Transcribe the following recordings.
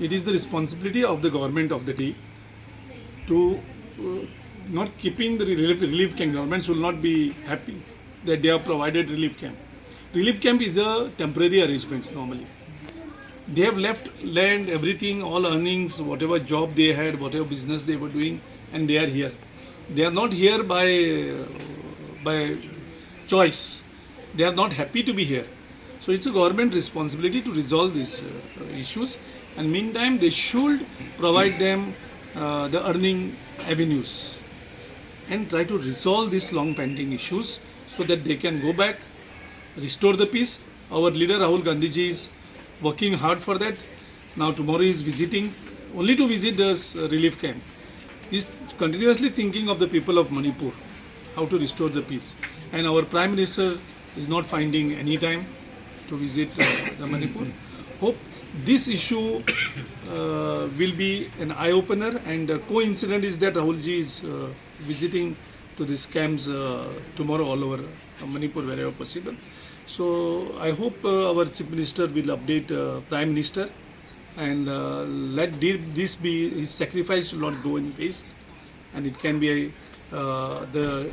It is the responsibility of the government of the day to not keeping the relief camp. Governments will not be happy that they have provided relief camp. Relief camp is a temporary arrangements normally. They have left land, everything, all earnings, whatever job they had, whatever business they were doing, and they are here. They are not here by choice. They are not happy to be here. So it's a government responsibility to resolve these issues, and meantime they should provide them the earning avenues and try to resolve these long pending issues so that they can go back, restore the peace. Our leader Rahul Gandhiji is working hard for that. Now tomorrow he is visiting only to visit this relief camp. He is continuously thinking of the people of Manipur, how to restore the peace. And our Prime Minister is not finding any time to visit the Manipur. Hope this issue will be an eye-opener, and coincident is that Rahulji is visiting to these camps tomorrow all over Manipur wherever possible. So I hope our Chief Minister will update Prime Minister and let this be, his sacrifice will not go in waste, and it can be the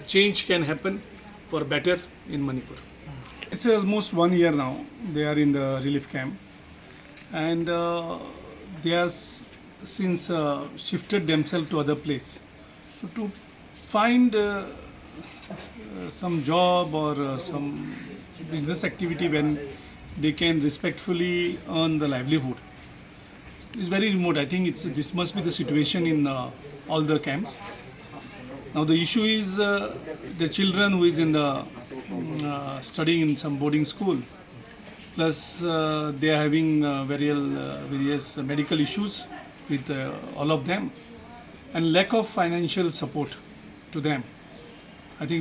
change can happen for better in Manipur. It's almost 1 year now they are in the relief camp, and they are since shifted themselves to other place. So to find some job or some business activity when they can respectfully earn the livelihood is very remote. I think this must be the situation in all the camps. Now the issue is the children who is in the studying in some boarding school, plus they are having various medical issues with all of them, and lack of financial support to them. I think